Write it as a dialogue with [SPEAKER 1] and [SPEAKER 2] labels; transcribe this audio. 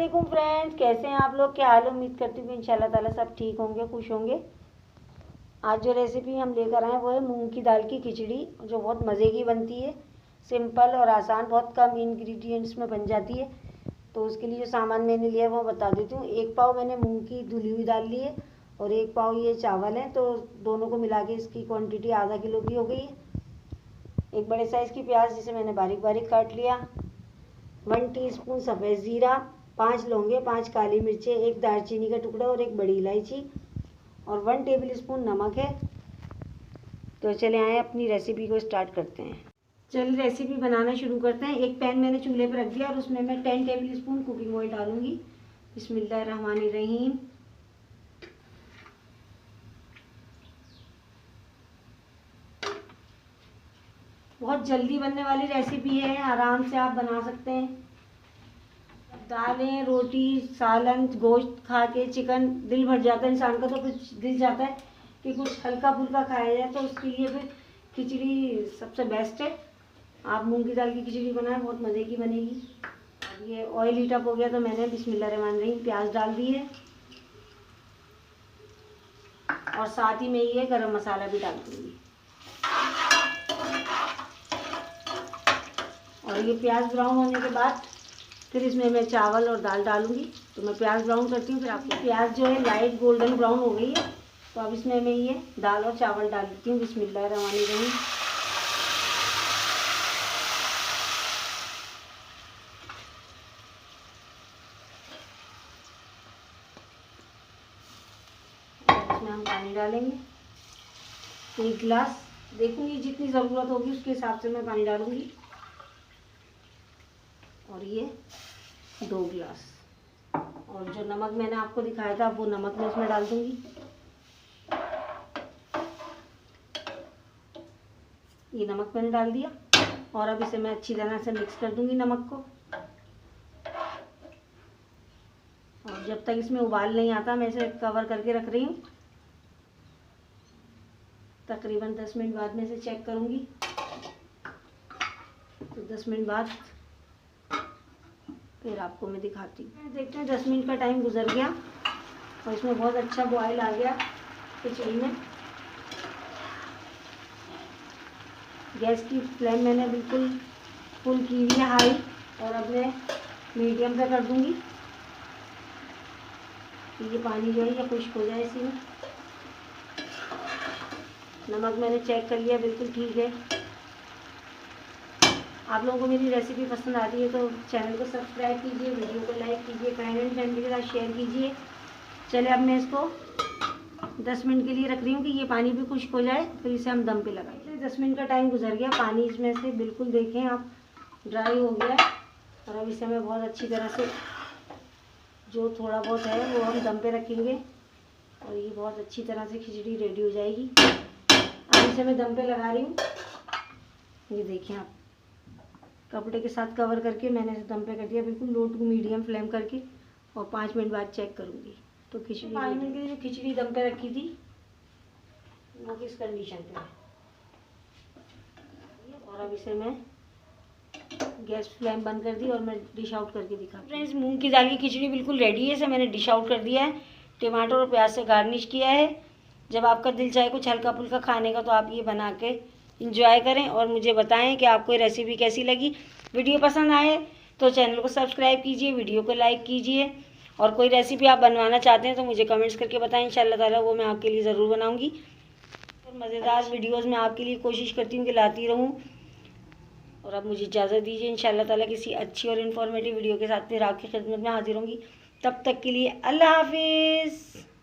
[SPEAKER 1] वालेकुम फ्रेंड्स, कैसे हैं आप लोग? क्या हाल? उम्मीद करती हूँ इंशाल्लाह ताला सब ठीक होंगे, खुश होंगे। आज जो रेसिपी हम लेकर आए हैं वो है मूंग की दाल की खिचड़ी, जो बहुत मज़े की बनती है। सिंपल और आसान, बहुत कम इंग्रेडिएंट्स में बन जाती है। तो उसके लिए जो सामान मैंने लिया है वो बता देती हूँ। 1 पाव मैंने मूंग की धुली हुई दाल ली है और 1 पाव ये चावल है। तो दोनों को मिला के इसकी क्वान्टिटी आधा किलो की हो गई है। एक बड़े साइज़ की प्याज जिसे मैंने बारीक बारीक काट लिया। 1 टीस्पून सफ़ेद ज़ीरा, 5 लौंगे, 5 काली मिर्चें, 1 दालचीनी का टुकड़ा और 1 बड़ी इलायची और 1 टेबल स्पून नमक है। तो चले आए अपनी रेसिपी को स्टार्ट करते हैं। चलिए रेसिपी बनाना शुरू करते हैं। एक पैन मैंने चूल्हे पर रख दिया और उसमें मैं 10 टेबल स्पून कुकिंग ऑयल डालूंगी। बिस्मिल्लाहिर्रहमानिर्रहीम। बहुत जल्दी बनने वाली रेसिपी है, आराम से आप बना सकते हैं। दालें, रोटी, सालन, गोश्त खा के चिकन दिल भर जाता है इंसान का, तो कुछ दिल चाहता है कि कुछ हल्का फुल्का खाया जाए। तो उसके लिए फिर खिचड़ी सबसे बेस्ट है। आप मूंग की दाल की खिचड़ी बनाएं, बहुत मज़े की बनेगी। अब ये ऑयल हीट अप हो गया तो मैंने बिस्मिल्लाहिर्रहमानिर्रहीम प्याज डाल दी है और साथ ही में ये गरम मसाला भी डाल दूँगी। और ये प्याज ब्राउन होने के बाद फिर इसमें मैं चावल और दाल डालूंगी। तो मैं प्याज ब्राउन करती हूँ, फिर आपको प्याज जो है लाइट गोल्डन ब्राउन हो गई है। तो अब इसमें मैं ये दाल और चावल डाल देती हूँ। बिस्मिल्लाहिर्रहमानिर्रहीम। इसमें हम पानी डालेंगे 1 गिलास। देखूंगी जितनी ज़रूरत होगी उसके हिसाब से मैं पानी डालूंगी। और ये 2 गिलास। और जो नमक मैंने आपको दिखाया था वो नमक मैं इसमें डाल दूंगी। ये नमक मैंने डाल दिया और अब इसे मैं अच्छी तरह से मिक्स कर दूंगी नमक को। और जब तक इसमें उबाल नहीं आता मैं इसे कवर करके रख रही हूँ। तकरीबन 10 मिनट बाद में इसे चेक करूँगी। तो 10 मिनट बाद फिर आपको मैं दिखाती हूँ। देखते हैं 10 मिनट का टाइम गुजर गया और इसमें बहुत अच्छा बॉयल आ गया खिचड़ी में। गैस की फ्लेम मैंने बिल्कुल फुल की हुई है, हाई। और अब मैं मीडियम पे कर दूँगी। ये पानी जो है ये खुश्क हो जाए इसी में। नमक मैंने चेक कर लिया, बिल्कुल ठीक है। आप लोगों को मेरी रेसिपी पसंद आती है तो चैनल को सब्सक्राइब कीजिए, वीडियो को लाइक कीजिए, फ्रेंड एंड फैमिली के साथ शेयर कीजिए। चलिए अब मैं इसको 10 मिनट के लिए रख रही हूँ कि ये पानी भी खुश्क हो जाए, फिर इसे हम दम पे लगाएंगे। 10 मिनट का टाइम गुजर गया, पानी इसमें से बिल्कुल देखें आप ड्राई हो गया। और अब इसे मैं बहुत अच्छी तरह से जो थोड़ा बहुत है वो हम दम पे रखेंगे और ये बहुत अच्छी तरह से खिचड़ी रेडी हो जाएगी। अब इसे मैं दम पे लगा रही हूँ। ये देखें आप, कपड़े के साथ कवर करके मैंने इसे दम पे कर दिया, बिल्कुल लो टू मीडियम फ्लेम करके। और 5 मिनट बाद चेक करूँगी। तो खिचड़ी 5 मिनट के लिए जो खिचड़ी दम पे रखी थी वो किस कंडीशन पे है। और अब इसे मैं गैस फ्लेम बंद कर दी और मैं डिश आउट करके दिखा। फ्रेंड्स, मूंग की दाल की खिचड़ी बिल्कुल रेडी है। इसे मैंने डिश आउट कर दिया है, टमाटर और प्याज से गार्निश किया है। जब आपका दिल चाहे कुछ हल्का फुल्का खाने का तो आप ये बना के इंजॉय करें और मुझे बताएं कि आपको ये रेसिपी कैसी लगी। वीडियो पसंद आए तो चैनल को सब्सक्राइब कीजिए, वीडियो को लाइक कीजिए। और कोई रेसिपी आप बनवाना चाहते हैं तो मुझे कमेंट्स करके बताएं, इंशाल्लाह ताला वो मैं आपके लिए ज़रूर बनाऊँगी। और मज़ेदार वीडियोज़ मैं आपके लिए कोशिश करती हूँ कि लाती रहूँ। और अब मुझे इजाज़त दीजिए, इंशाल्लाह ताला किसी अच्छी और इन्फॉर्मेटिव वीडियो के साथ फिर आपकी खिदमत में हाजिर होंगी। तब तक के लिए अल्लाह हाफिज़।